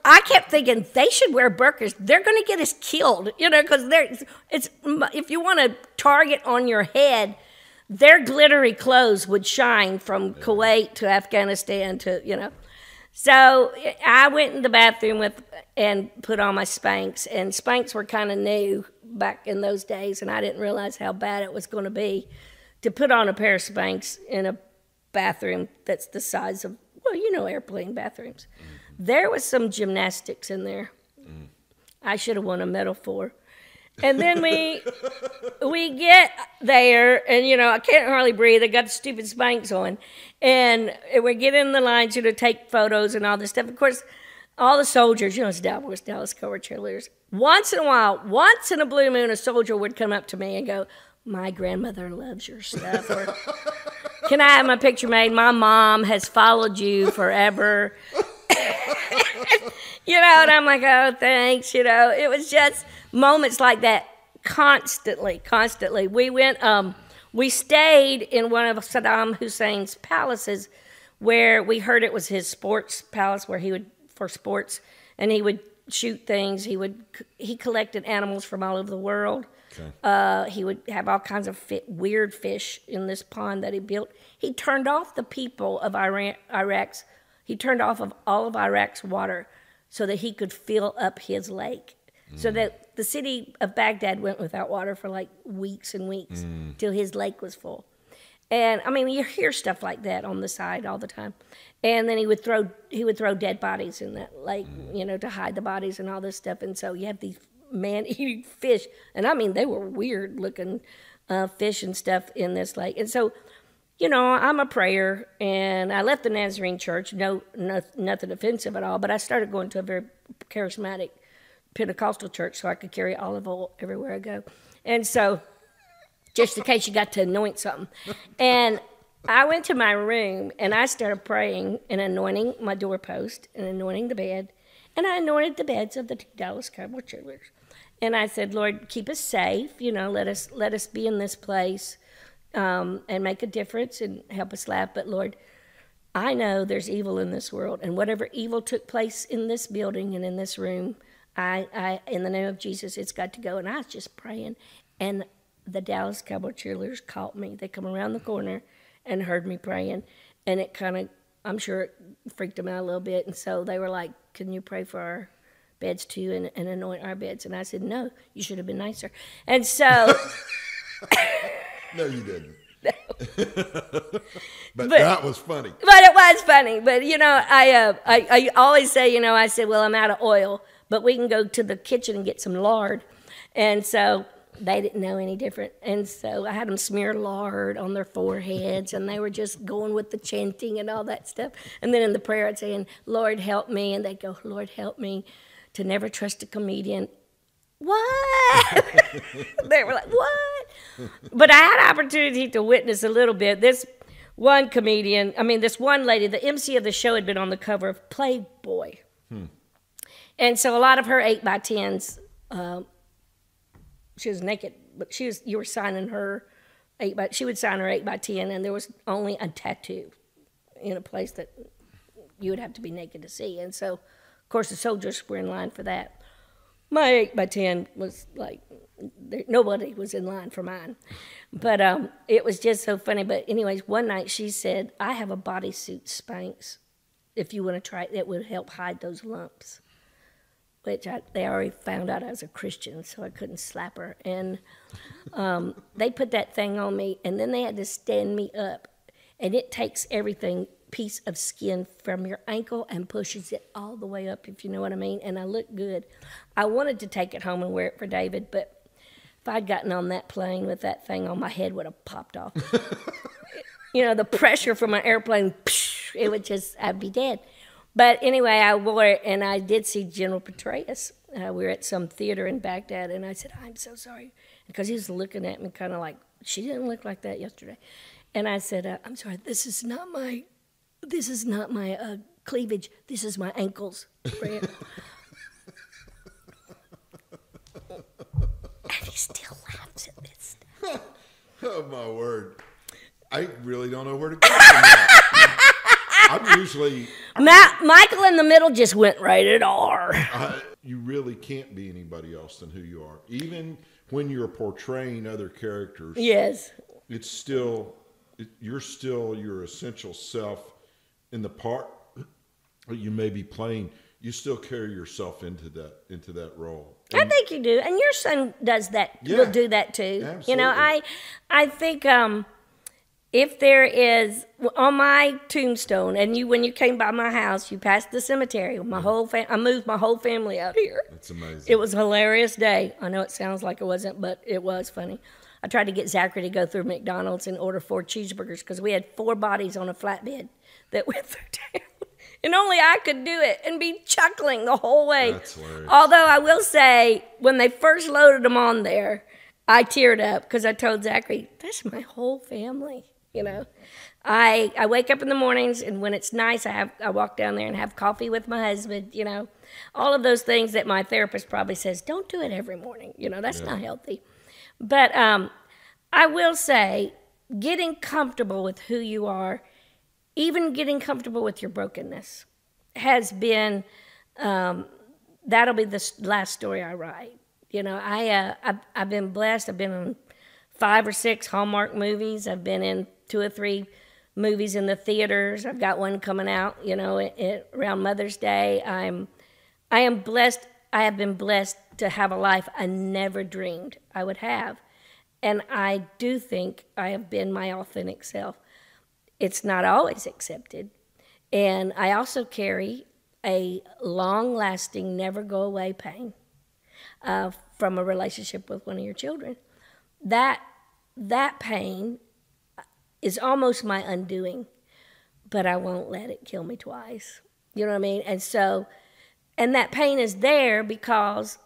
I kept thinking they should wear burqas. They're going to get us killed, because if you want a target on your head, their glittery clothes would shine from Kuwait to Afghanistan to, So I went in the bathroom and put on my Spanx, and Spanx were kind of new back in those days, and I didn't realize how bad it was going to be to put on a pair of Spanx in a bathroom that's the size of, airplane bathrooms. Mm-hmm. There was some gymnastics in there. Mm. I should have won a medal for. And then we get there, and, I can't hardly breathe. I got the stupid Spanx on. And we get in the line to take photos and all this stuff. Of course, all the soldiers, it's Dallas Cowboy cheerleaders. Once in a while, once in a blue moon, a soldier would come up to me and go, my grandmother loves your stuff. Or, can I have my picture made? My mom has followed you forever. And I'm like, oh, thanks. It was just moments like that constantly. We stayed in one of Saddam Hussein's palaces where we heard it was his sports palace where he would, for sports, and he would shoot things. He collected animals from all over the world. Okay. He would have all kinds of weird fish in this pond that he built. He turned off the people of he turned off of all of Iraq's water so that he could fill up his lake. So that the city of Baghdad went without water for like weeks and weeks till his lake was full. And I mean, you hear stuff like that on the side all the time. And then he would throw dead bodies in that lake, to hide the bodies and all this stuff. And so you have these man-eating fish. And I mean, they were weird-looking fish and stuff in this lake. And so, I'm a prayer, and I left the Nazarene church, nothing offensive at all, but I started going to a very charismatic Pentecostal church so I could carry olive oil everywhere I go. And so, just in case you got to anoint something. And I went to my room, and I started praying and anointing my doorpost and anointing the bed. And I anointed the beds of the 2 Dallas Cowboy cheerleaders. And I said, Lord, keep us safe, let us be in this place. And make a difference and help us laugh. But Lord, I know there's evil in this world, and whatever evil took place in this building and in this room, I in the name of Jesus, it's got to go. And I was just praying, and the Dallas Cowboy cheerleaders caught me. They come around the corner and heard me praying, and it kind of, I'm sure it freaked them out a little bit. And so they were like, can you pray for our beds too and anoint our beds? And I said, no, you should have been nicer. And so... No, you didn't. No. but that was funny. But it was funny. But, I always say, I said, well, I'm out of oil, but we can go to the kitchen and get some lard. And so they didn't know any different. And so I had them smear lard on their foreheads, and they were just going with the chanting and all that stuff. And then in the prayer, I'd say, Lord, help me. And they'd go, Lord, help me to never trust a comedian. What? They were like, what? But I had opportunity to witness a little bit. This one lady, the MC of the show, had been on the cover of Playboy. And so a lot of her 8x10s, she was naked, but you were signing her she would sign her 8x10, and there was only a tattoo in a place that you would have to be naked to see. And so, of course, the soldiers were in line for that. My 8x10 was like, nobody was in line for mine. But it was just so funny. But anyways, one night she said, I have a bodysuit Spanx. If you want to try it, it would help hide those lumps. Which they already found out I was a Christian, so I couldn't slap her. And they put that thing on me, and then they had to stand me up. And it takes everything, piece of skin from your ankle and pushes it all the way up, if you know what I mean. And I look good. I wanted to take it home and wear it for David, but if I'd gotten on that plane with that thing on, my head would have popped off. The pressure from an airplane, it would just, I'd be dead. But anyway, I wore it, and I did see General Petraeus. We were at some theater in Baghdad, and I said, I'm so sorry, because he was looking at me kind of like, she didn't look like that yesterday. And I said, I'm sorry, this is not my cleavage. This is my ankles. And he still laughs at this stuff. Oh, my word. I really don't know where to go from that. I'm usually... Michael in the middle just went rated R. You really can't be anybody else than who you are. Even when you're portraying other characters. Yes. It's still... You're still your essential self in the part that you may be playing. You still carry yourself into that role. And I think you do, and your son does that. Yeah, will do that too. Absolutely. I think if there is on my tombstone, and when you came by my house, you passed the cemetery. I moved my whole family out here. That's amazing. It was a hilarious day. I know it sounds like it wasn't, but it was funny. I tried to get Zachary to go through McDonald's and order 4 cheeseburgers because we had 4 bodies on a flatbed that went through town. And only I could do it and be chuckling the whole way. That's hilarious. Although I will say, when they first loaded them on there, I teared up because I told Zachary, that's my whole family, I wake up in the mornings, and when it's nice, I walk down there and have coffee with my husband, All of those things that my therapist probably says, don't do it every morning. That's not healthy. But I will say, getting comfortable with who you are, even getting comfortable with your brokenness, has been, that'll be the last story I write. I've been blessed. I've been in 5 or 6 Hallmark movies. I've been in 2 or 3 movies in the theaters. I've got one coming out, around Mother's Day. I am blessed. I have been blessed to have a life I never dreamed I would have. And I do think I have been my authentic self. It's not always accepted. And I also carry a long-lasting, never-go-away pain. from a relationship with one of your children. That pain is almost my undoing, but I won't let it kill me twice. You know what I mean? And that pain is there because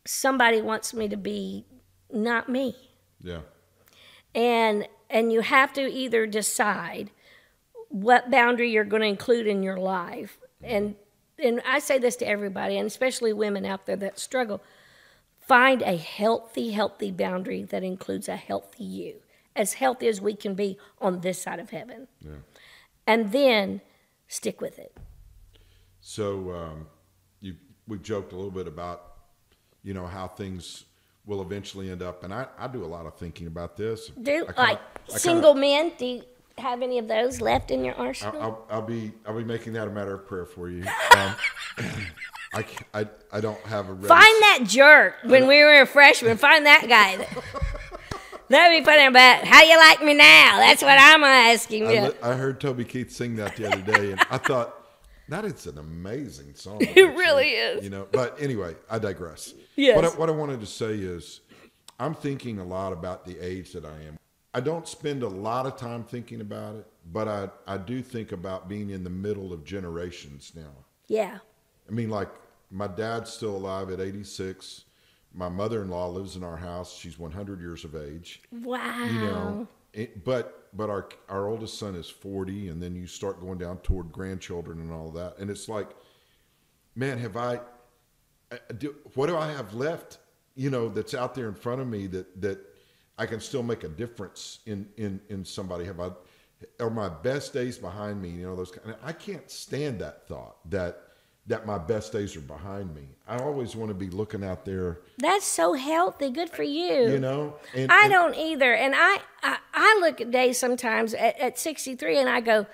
somebody wants me to be not me. Yeah. And you have to either decide what boundary you're going to include in your life. And I say this to everybody, and especially women out there that struggle. Find a healthy boundary that includes a healthy you, as healthy as we can be on this side of heaven. Yeah. And then stick with it. So we joked a little bit about, how things will eventually end up, and I do a lot of thinking about this. Single men, do you have any of those left in your arsenal? I'll be making that a matter of prayer for you. I don't have a ready... Find that jerk when we were a freshman. Find that guy. That'd be funny about how you like me now. That's what I'm asking you. I heard Toby Keith sing that the other day, and I thought, that is an amazing song. It really is. But anyway, I digress. Yes. What I wanted to say is, I'm thinking a lot about the age that I am. I don't spend a lot of time thinking about it, but I do think about being in the middle of generations now. Yeah. I mean, like, my dad's still alive at 86. My mother-in-law lives in our house. She's 100 years of age. Wow. But our oldest son is 40, and then you start going down toward grandchildren and all that. And it's like, man, what do I have left, that's out there in front of me that I can still make a difference in somebody? Are my best days behind me? Those kind. I can't stand that thought that my best days are behind me. I always want to be looking out there. That's so healthy. Good for you. I don't either. And I look at days sometimes at 63 and I go,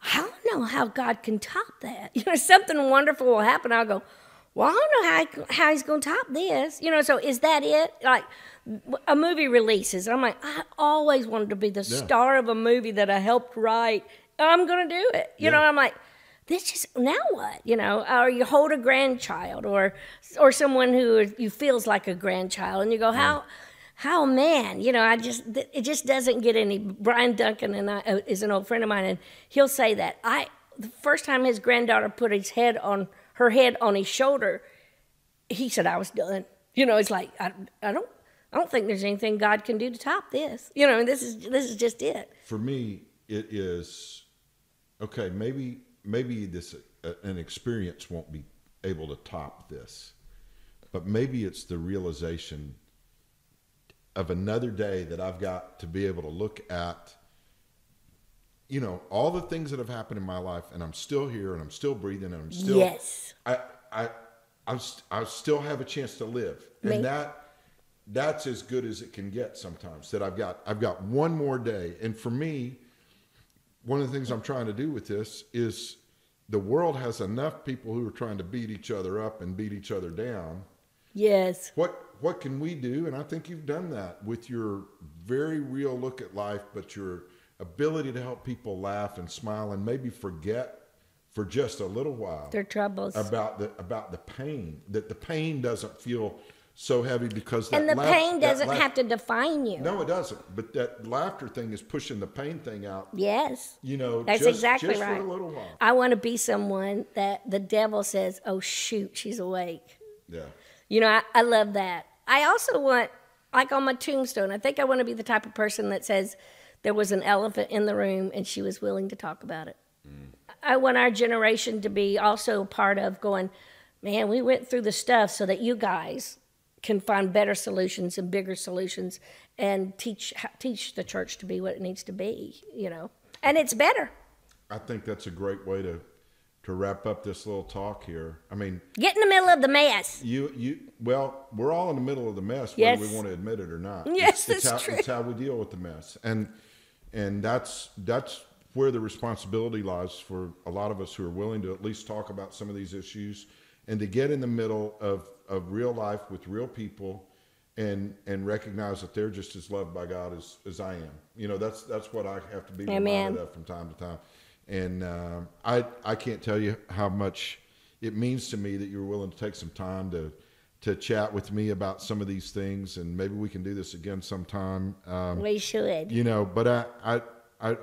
I don't know how God can top that. Something wonderful will happen. I'll go, well, I don't know how he's going to top this. So is that it? Like a movie releases. I'm like, I always wanted to be the star of a movie that I helped write. I'm going to do it. I'm like, now what? Or you hold a grandchild or someone who you feels like a grandchild, and you go, how man? It just doesn't get any. Brian Duncan is an old friend of mine, and he'll say that the first time his granddaughter put her head on his shoulder, he said, I was done. It's like I don't think there's anything God can do to top this. This is just it. For me, it is okay. Maybe this an experience won't be able to top this, but maybe it's the realization of another day that I've got to be able to look at, all the things that have happened in my life, and I'm still here, and I'm still breathing, and I'm still yes. I still have a chance to live, and that's as good as it can get sometimes. That I've got one more day, and for me, one of the things I'm trying to do with this is the world has enough people who are trying to beat each other up and beat each other down. Yes. What can we do? And I think you've done that with your very real look at life, but your ability to help people laugh and smile and maybe forget for just a little while their troubles about the pain. That the pain doesn't feel so heavy because that pain doesn't have to define you. No, it doesn't. But that laughter thing is pushing the pain thing out. Yes. That's exactly just right. For a little while. I want to be someone that the devil says, oh, shoot, she's awake. Yeah. I love that. I also want, like on my tombstone, I think I want to be the type of person that says there was an elephant in the room and she was willing to talk about it. I want our generation to be also part of going, man, we went through the stuff so that you guys can find better solutions and bigger solutions and teach the church to be what it needs to be, and it's better. I think that's a great way to wrap up this little talk here. I mean, get in the middle of the mess. Well, we're all in the middle of the mess, yes. whether we want to admit it or not. Yes, it's true. It's how we deal with the mess, and that's where the responsibility lies for a lot of us who are willing to at least talk about some of these issues and to get in the middle of real life with real people and recognize that they're just as loved by God as I am. That's what I have to be reminded of from time to time. And I can't tell you how much it means to me that you're willing to take some time to chat with me about some of these things, and maybe we can do this again sometime. We should. You know, but I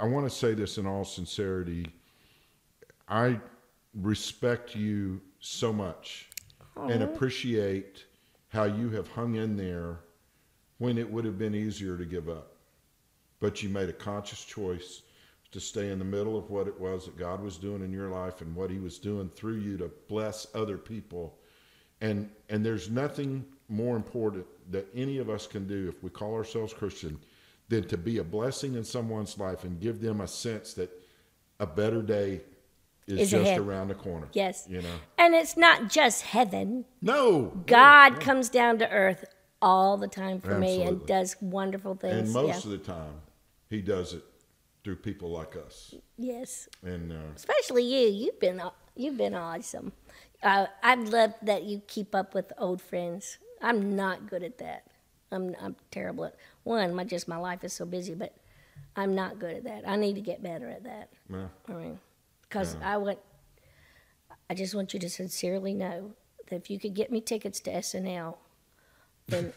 want to say this in all sincerity. I respect you so much and appreciate how you have hung in there when it would have been easier to give up. But you made a conscious choice to stay in the middle of what it was that God was doing in your life and what he was doing through you to bless other people. And there's nothing more important that any of us can do if we call ourselves Christian than to be a blessing in someone's life and give them a sense that a better day is just ahead. around the corner. Yes. You know? And it's not just heaven. No. God comes down to earth all the time for me and Absolutely. does wonderful things. And most of the time, he does it through people like us. Yes. And Especially you. You've been awesome. I've loved that you keep up with old friends. I'm not good at that. I'm terrible at one. My life is so busy, but I'm not good at that. I need to get better at that. yeah. I mean, because I just want you to sincerely know that if you could get me tickets to SNL, then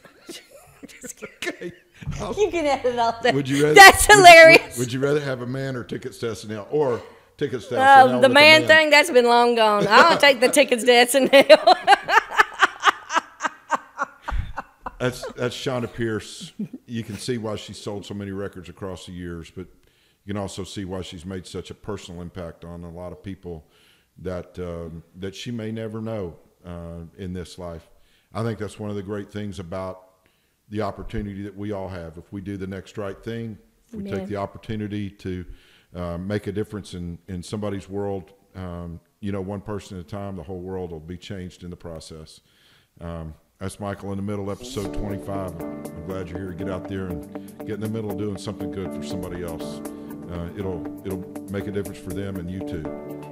Okay. you can edit all that. Would you rather, That's hilarious. Would you rather have a man or tickets to SNL or tickets to SNL? The with a man thing, that's been long gone. I'll take the tickets to SNL. That's Chonda Pierce. You can see why she sold so many records across the years, but you can also see why she's made such a personal impact on a lot of people that that she may never know in this life. I think that's one of the great things about the opportunity that we all have. If we do the next right thing, if we take the opportunity to make a difference in somebody's world, one person at a time, the whole world will be changed in the process. That's Michael in the Middle, episode 25. I'm glad you're here to get out there and get in the middle of doing something good for somebody else. It'll make a difference for them and you too.